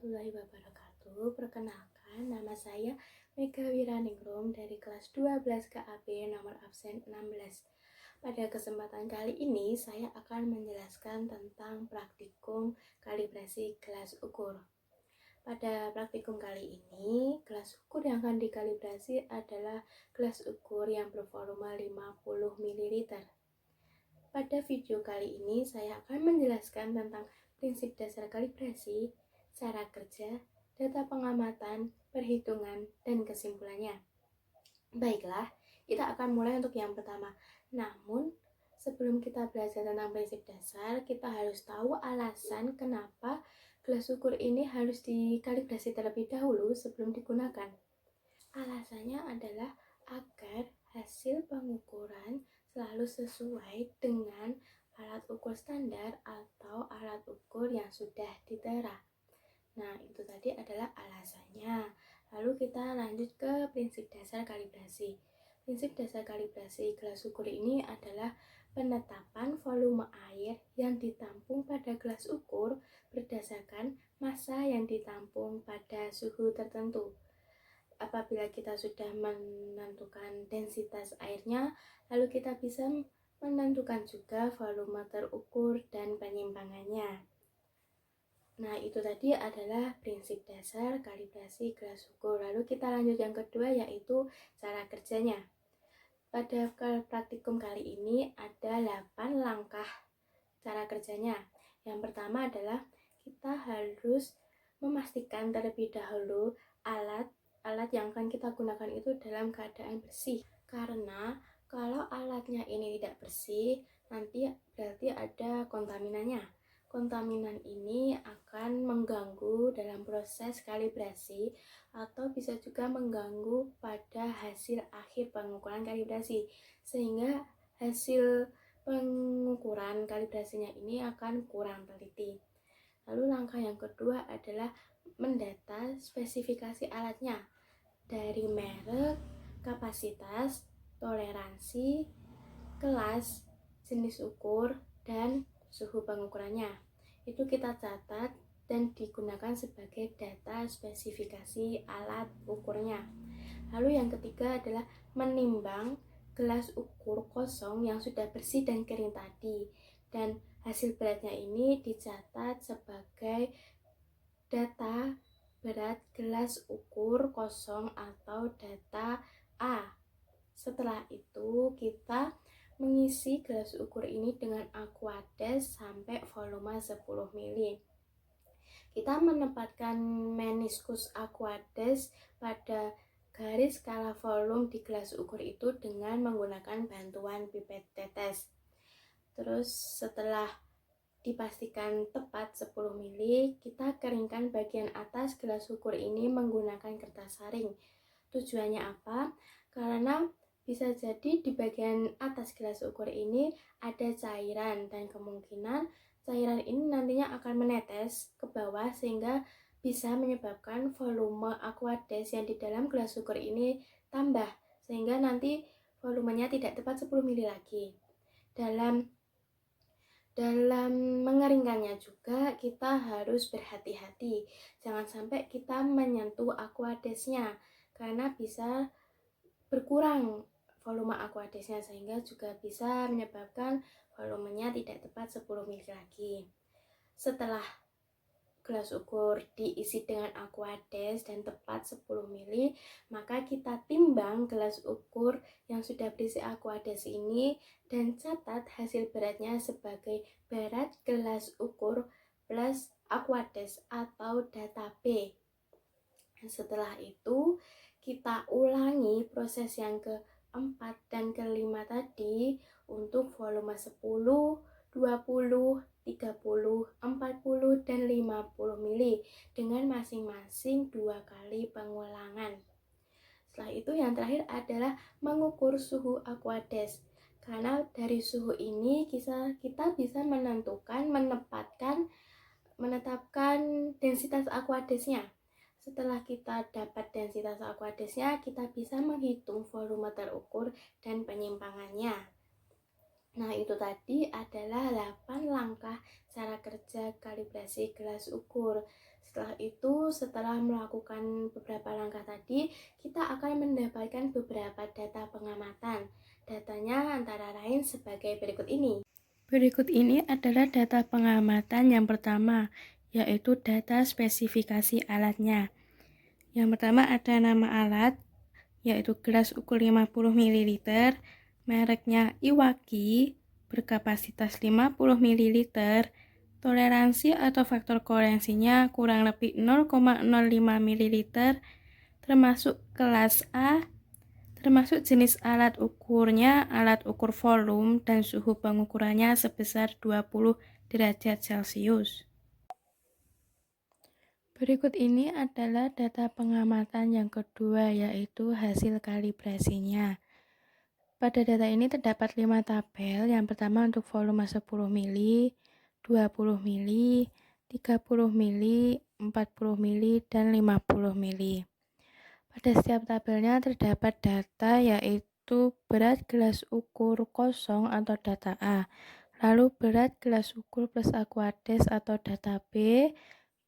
warahmatullahi wabarakatuh. Perkenalkan, nama saya Mega Wiraningrum dari kelas 12 KAP nomor absen 16. Pada kesempatan kali ini, saya akan menjelaskan tentang praktikum kalibrasi gelas ukur. Pada praktikum kali ini, gelas ukur yang akan dikalibrasi adalah gelas ukur yang bervolume 50 ml. Pada video kali ini, saya akan menjelaskan tentang prinsip dasar kalibrasi, cara kerja, data pengamatan, perhitungan, dan kesimpulannya. Baiklah, kita akan mulai untuk yang pertama. Namun, sebelum kita belajar tentang prinsip dasar, kita harus tahu alasan kenapa gelas ukur ini harus dikalibrasi terlebih dahulu sebelum digunakan. Alasannya adalah agar hasil pengukuran selalu sesuai dengan alat ukur standar atau alat ukur yang sudah diterah. Nah, itu tadi adalah alasannya. Lalu kita lanjut ke prinsip dasar kalibrasi. Prinsip dasar kalibrasi gelas ukur ini adalah penetapan volume air yang ditampung pada gelas ukur berdasarkan massa yang ditampung pada suhu tertentu. Apabila kita sudah menentukan densitas airnya, lalu kita bisa menentukan juga volume terukur dan penyimpangannya. Nah, itu tadi adalah prinsip dasar kalibrasi gelas ukur. Lalu kita lanjut yang kedua, yaitu cara kerjanya. Pada praktikum kali ini ada 8 langkah cara kerjanya. Yang pertama adalah kita harus memastikan terlebih dahulu alat yang akan kita gunakan itu dalam keadaan bersih, karena kalau alatnya ini tidak bersih, nanti berarti ada kontaminannya. Kontaminan ini akan mengganggu dalam proses kalibrasi atau bisa juga mengganggu pada hasil akhir pengukuran kalibrasi, sehingga hasil pengukuran kalibrasinya ini akan kurang teliti. Lalu langkah yang kedua adalah mendata spesifikasi alatnya dari merek, kapasitas, toleransi, kelas, jenis ukur, dan suhu pengukurannya. Itu kita catat dan digunakan sebagai data spesifikasi alat ukurnya. Lalu yang ketiga adalah menimbang gelas ukur kosong yang sudah bersih dan kering tadi, dan hasil beratnya ini dicatat sebagai data berat gelas ukur kosong atau data A. Setelah itu kita mengisi gelas ukur ini dengan Aquades sampai volume 10 ml. Kita menempatkan meniskus Aquades pada garis skala volume di gelas ukur itu dengan menggunakan bantuan pipet tetes. Terus setelah dipastikan tepat 10 ml, kita keringkan bagian atas gelas ukur ini menggunakan kertas saring. Tujuannya apa? Karena bisa jadi di bagian atas gelas ukur ini ada cairan, dan kemungkinan cairan ini nantinya akan menetes ke bawah sehingga bisa menyebabkan volume Aquades yang di dalam gelas ukur ini tambah, sehingga nanti volumenya tidak tepat 10 ml lagi. Dalam mengeringkannya juga kita harus berhati-hati, jangan sampai kita menyentuh Aquadesnya, karena bisa berkurang volume Aquadesnya sehingga juga bisa menyebabkan volumenya tidak tepat 10 ml lagi. Setelah gelas ukur diisi dengan Aquades dan tepat 10 ml, maka kita timbang gelas ukur yang sudah berisi Aquades ini dan catat hasil beratnya sebagai berat gelas ukur plus Aquades atau data B. Setelah itu kita ulangi proses yang keempat dan kelima tadi untuk volume 10, 20, 30, 40, dan 50 ml dengan masing-masing 2 kali pengulangan. Setelah itu yang terakhir adalah mengukur suhu Aquades. Karena dari suhu ini kita bisa menetapkan densitas Aquadesnya. Setelah kita dapat densitas Aquadesnya, kita bisa menghitung volume terukur dan penyimpangannya. Nah, itu tadi adalah 8 langkah cara kerja kalibrasi gelas ukur. Setelah melakukan beberapa langkah tadi, kita akan mendapatkan beberapa data pengamatan. Datanya antara lain sebagai berikut ini. Berikut ini adalah data pengamatan yang pertama, yaitu data spesifikasi alatnya. Yang pertama ada nama alat, yaitu gelas ukur 50 ml, mereknya Iwaki, berkapasitas 50 ml, toleransi atau faktor koreksinya kurang lebih 0,05 ml, termasuk kelas A, termasuk jenis alat ukurnya, alat ukur volume, dan suhu pengukurannya sebesar 20 derajat Celcius. Berikut ini adalah data pengamatan yang kedua, yaitu hasil kalibrasinya. Pada data ini terdapat 5 tabel. Yang pertama untuk volume 10 ml, 20 ml, 30 ml, 40 ml, dan 50 ml. Pada setiap tabelnya terdapat data, yaitu berat gelas ukur kosong atau data A, lalu berat gelas ukur plus aquades atau data B,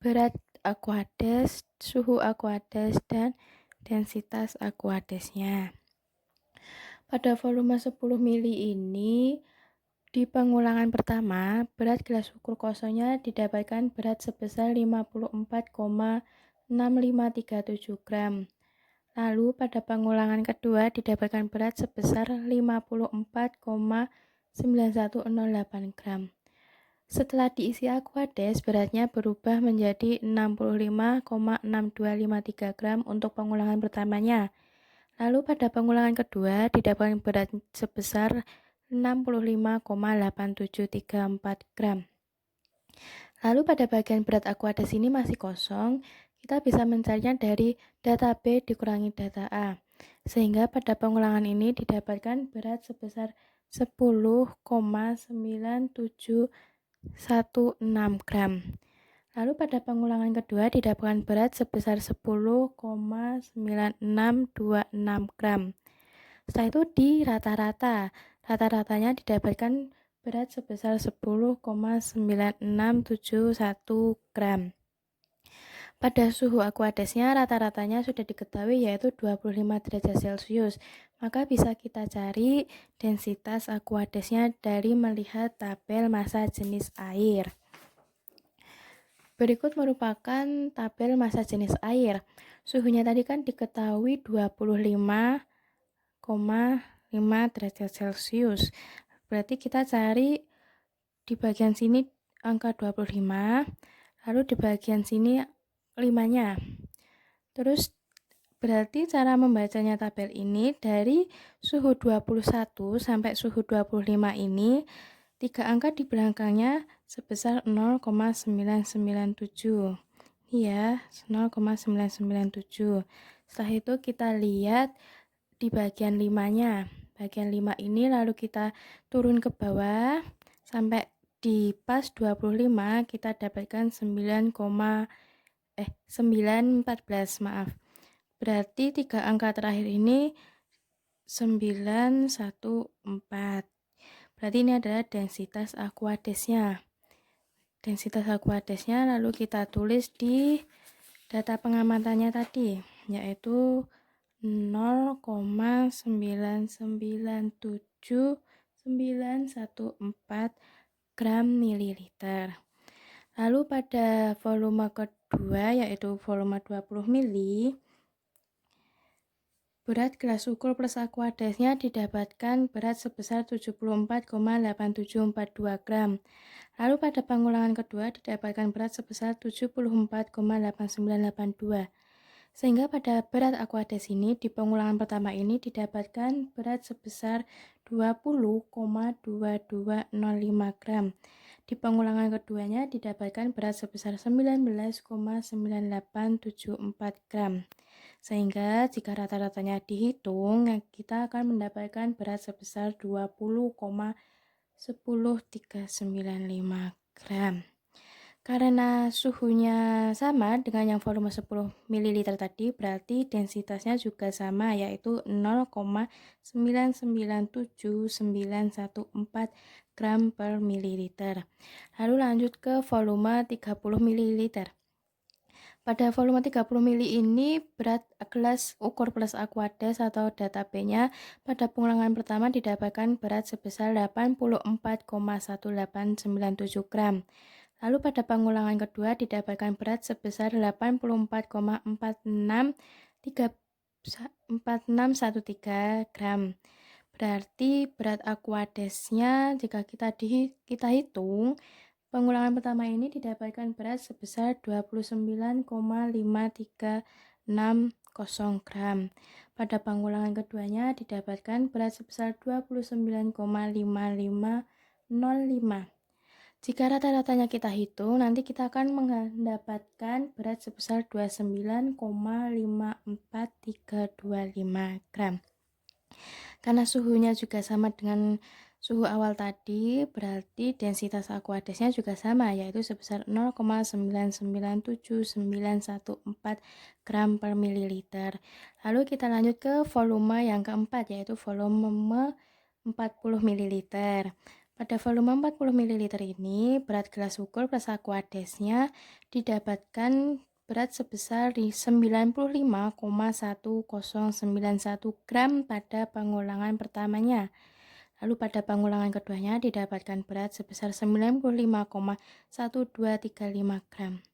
berat aquades, suhu aquades, dan densitas aquadesnya. Pada volume 10 ml ini, di pengulangan pertama, berat gelas ukur kosongnya didapatkan berat sebesar 54,6537 gram. Lalu pada pengulangan kedua didapatkan berat sebesar 54,9108 gram. Setelah diisi aquades, beratnya berubah menjadi 65,6253 gram untuk pengulangan pertamanya. Lalu pada pengulangan kedua didapatkan berat sebesar 65,8734 gram. Lalu pada bagian berat aquades ini masih kosong, kita bisa mencarinya dari data B dikurangi data A. Sehingga pada pengulangan ini didapatkan berat sebesar 10,9716 gram. Lalu pada pengulangan kedua didapatkan berat sebesar 10,9626 gram. Setelah itu di rata-rata, rata-ratanya didapatkan berat sebesar 10,9671 gram. Pada suhu aquadesnya rata-ratanya sudah diketahui, yaitu 25 derajat Celcius. Maka bisa kita cari densitas aquadesnya dari melihat tabel massa jenis air. Berikut merupakan tabel massa jenis air. Suhunya tadi kan diketahui 25,5 derajat Celcius. Berarti kita cari di bagian sini angka 25, lalu di bagian sini 5-nya. Terus berarti cara membacanya tabel ini dari suhu 21 sampai suhu 25 ini 3 angka di belakangnya sebesar 0,997. Iya, 0,997. Setelah itu kita lihat di bagian 5-nya. Bagian 5 ini lalu kita turun ke bawah sampai di pas 25 kita dapatkan 914, maaf. Berarti 3 angka terakhir ini 914. Berarti ini adalah densitas aquadesnya. Densitas aquadesnya lalu kita tulis di data pengamatannya tadi, yaitu 0,99791 gram mililiter. Lalu pada volume kedua, yaitu volume 20 ml, berat gelas ukur plus aquadesnya didapatkan berat sebesar 74,8742 gram. Lalu pada pengulangan kedua didapatkan berat sebesar 74,8982. Sehingga pada berat aquades ini di pengulangan pertama ini didapatkan berat sebesar 20,2205 gram. Di pengulangan keduanya didapatkan berat sebesar 19,9874 gram. Sehingga jika rata-ratanya dihitung, kita akan mendapatkan berat sebesar 20,10395 gram. Karena suhunya sama dengan yang volume 10 ml tadi, berarti densitasnya juga sama, yaitu 0,9979114 gram per mililiter. Lalu lanjut ke volume 30 ml. Pada volume 30 ml ini, berat gelas ukur plus Aquades atau data B-nya pada pengulangan pertama didapatkan berat sebesar 84,1897 gram. Lalu pada pengulangan kedua didapatkan berat sebesar 84,4613 gram. Berarti berat Aquadesnya jika kita hitung, pengulangan pertama ini didapatkan berat sebesar 29,5360 gram. Pada pengulangan keduanya didapatkan berat sebesar 29,5505. Jika rata-ratanya kita hitung, nanti kita akan mendapatkan berat sebesar 29,54325 gram. Karena suhunya juga sama dengan suhu awal tadi, berarti densitas Aquadesnya juga sama, yaitu sebesar 0,9979114 gram per mililiter. Lalu kita lanjut ke volume yang keempat, yaitu volume 40 mililiter. Pada volume 40 ml ini, berat gelas ukur plus Aquadesnya didapatkan berat sebesar 95,1091 gram pada pengulangan pertamanya. Lalu pada pengulangan keduanya didapatkan berat sebesar 95,1235 gram.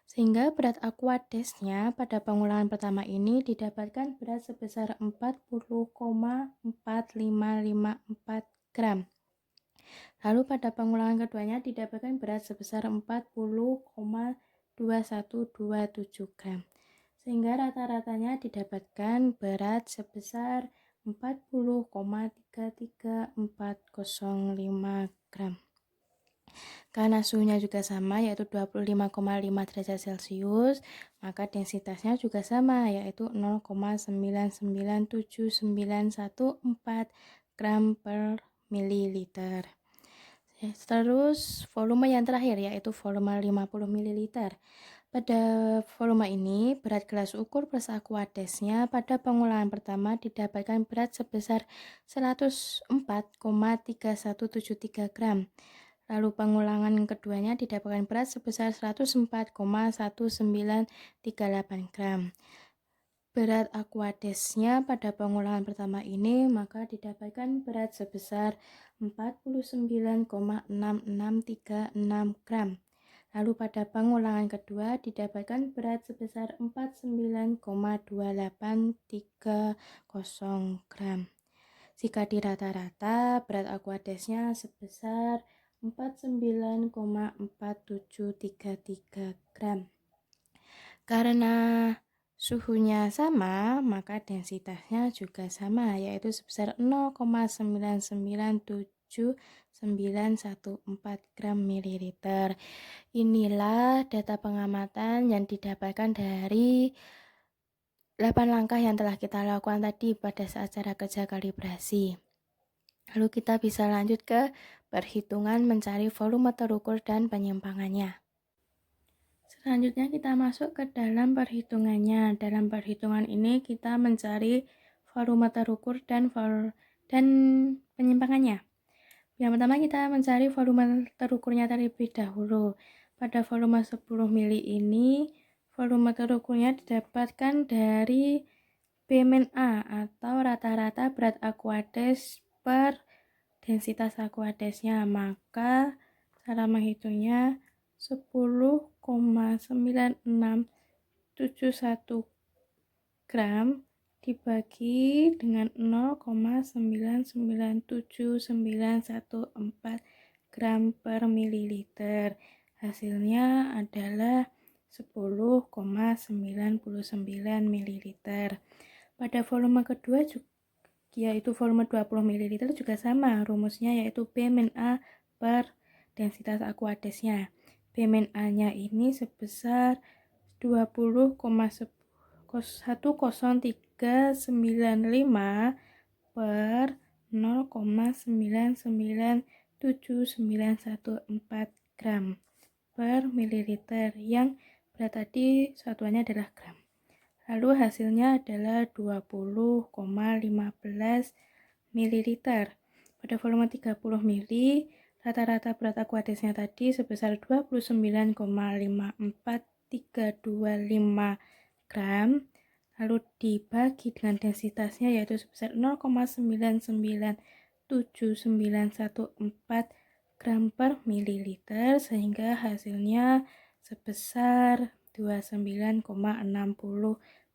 Sehingga berat Aquadesnya pada pengulangan pertama ini didapatkan berat sebesar 40,4554 gram. Lalu pada pengulangan keduanya didapatkan berat sebesar 40,2127 gram. Sehingga rata-ratanya didapatkan berat sebesar 40,33405 gram. Karena suhunya juga sama, yaitu 25,5 derajat Celcius, maka densitasnya juga sama, yaitu 0,9979114 gram per mililiter. Terus volume yang terakhir, yaitu volume 50 ml. Pada volume ini, berat gelas ukur plus Aquadesnya pada pengulangan pertama didapatkan berat sebesar 104,3173 gram. Lalu pengulangan keduanya didapatkan berat sebesar 104,1938 gram. Berat Aquadesnya pada pengulangan pertama ini maka didapatkan berat sebesar 49,6636 gram. Lalu pada pengulangan kedua didapatkan berat sebesar 49,2830 gram. Jika di rata-rata, berat Aquadesnya sebesar 49,4733 gram. Karena suhunya sama, maka densitasnya juga sama, yaitu sebesar 0,9979114 gram mililiter. Inilah data pengamatan yang didapatkan dari 8 langkah yang telah kita lakukan tadi pada saat cara kerja kalibrasi. Lalu kita bisa lanjut ke perhitungan mencari volume terukur dan penyimpangannya. Selanjutnya kita masuk ke dalam perhitungannya. Dalam perhitungan ini kita mencari volume terukur dan penyimpangannya. Yang pertama kita mencari volume terukurnya terlebih dahulu. Pada volume 10 mili ini, volume terukurnya didapatkan dari B-A atau rata-rata berat Aquades per densitas Aquadesnya. Maka cara menghitungnya 10,9671 gram dibagi dengan 0,9979114 gram per mililiter. Hasilnya adalah 10,99 mililiter. Pada volume kedua yaitu volume 20 ml juga sama rumusnya, yaitu B-A per densitas Aquadesnya. B-A-nya ini sebesar 20,10395 per 0,9979114 gram. per mililiter yang berat tadi satuannya adalah gram. Lalu hasilnya adalah 20,15 mililiter. Pada volume 30 mili, rata-rata berat aquadesnya tadi sebesar 29,54325 gram. Lalu dibagi dengan densitasnya yaitu sebesar 0,99794 gram per mililiter, sehingga hasilnya sebesar 29,60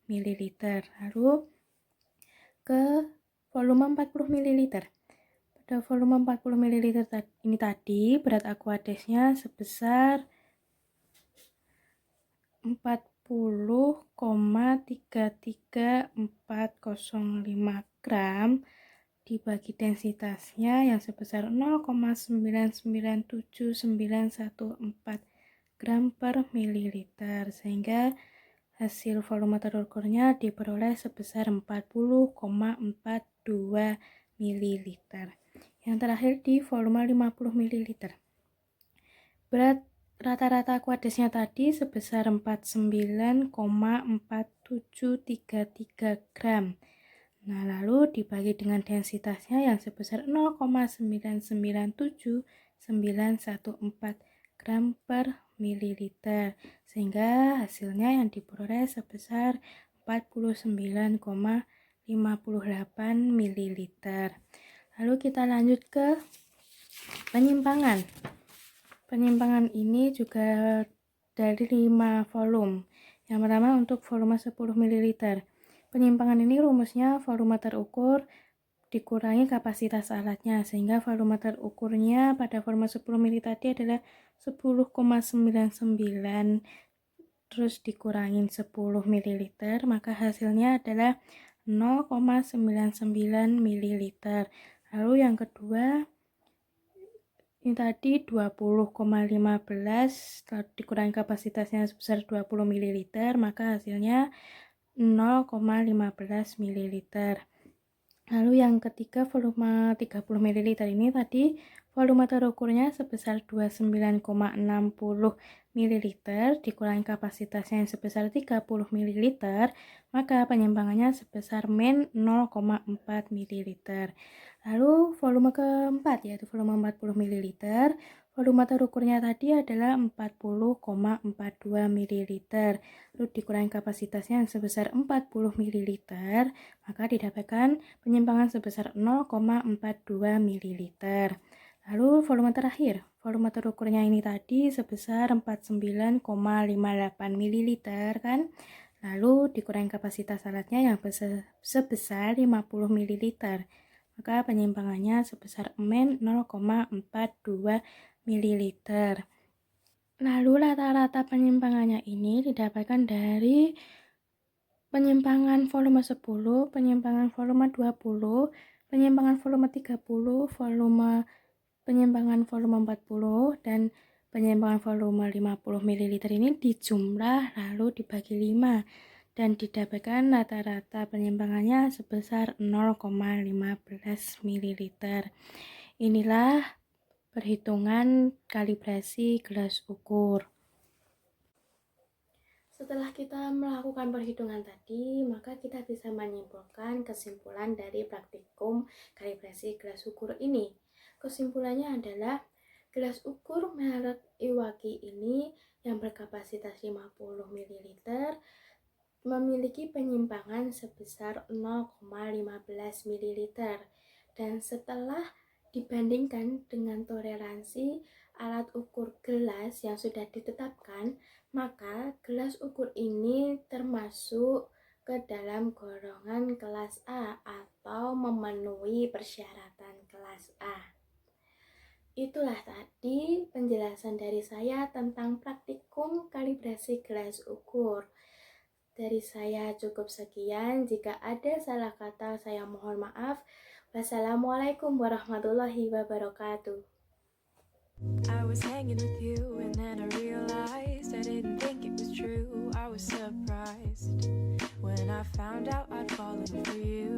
mililiter. Lalu ke volume 40 mililiter. Pada volume 40 mililiter ini tadi berat aquadesnya sebesar 40,33405 gram dibagi densitasnya yang sebesar 0,99794 gram per mililiter, sehingga hasil volume terukurnya diperoleh sebesar 40,42 mililiter. Yang terakhir di volume 50 mililiter. Berat rata-rata aquadesnya tadi sebesar 49,4733 gram. Nah, lalu dibagi dengan densitasnya yang sebesar 0,99794 gram per mililiter, sehingga hasilnya yang diperoleh sebesar 49,58 mililiter. Lalu kita lanjut ke penyimpangan. Penyimpangan ini juga dari 5 volume. Yang pertama untuk volume 10 ml. Penyimpangan ini rumusnya volume terukur dikurangi kapasitas alatnya, sehingga volume terukurnya pada volume 10 ml tadi adalah 10,99, terus dikurangin 10 ml, maka hasilnya adalah 0,99 ml. Lalu yang kedua, ini tadi 20,15 dikurangi kapasitasnya sebesar 20 ml, maka hasilnya 0,15 ml. Lalu yang ketiga, volume 30 ml ini tadi volume terukurnya sebesar 29,60 ml dikurangi kapasitasnya yang sebesar 30 ml, maka penyimpangannya sebesar min 0,4 ml. Lalu volume keempat yaitu volume 40 ml. Volume terukurnya tadi adalah 40,42 ml. Lalu dikurangi kapasitasnya yang sebesar 40 ml, maka didapatkan penyimpangan sebesar 0,42 ml. Lalu volume terakhir, volume terukurnya ini tadi sebesar 49,58 ml kan. Lalu dikurangi kapasitas alatnya yang sebesar 50 ml. Maka penyimpangannya sebesar min 0,42 ml. Lalu rata-rata penyimpangannya ini didapatkan dari penyimpangan volume 10, penyimpangan volume 20, penyimpangan volume 30, penyimpangan volume 40, dan penyimpangan volume 50 ml ini dijumlah lalu dibagi 5 dan didapatkan rata-rata penyimpangannya sebesar 0,15 ml. Inilah perhitungan kalibrasi gelas ukur. Setelah kita melakukan perhitungan tadi, maka kita bisa menyimpulkan kesimpulan dari praktikum kalibrasi gelas ukur ini. Kesimpulannya adalah gelas ukur merek Iwaki ini yang berkapasitas 50 ml memiliki penyimpangan sebesar 0,15 ml, dan setelah dibandingkan dengan toleransi alat ukur gelas yang sudah ditetapkan, maka gelas ukur ini termasuk ke dalam golongan kelas A atau memenuhi persyaratan kelas A. Itulah tadi penjelasan dari saya tentang praktikum kalibrasi gelas ukur. Dari saya cukup sekian. Jika ada salah kata, saya mohon maaf. Wassalamualaikum warahmatullahi wabarakatuh. I was hanging with you and then I realized I didn't think it was true. I was surprised when I found out I'd fallen for you.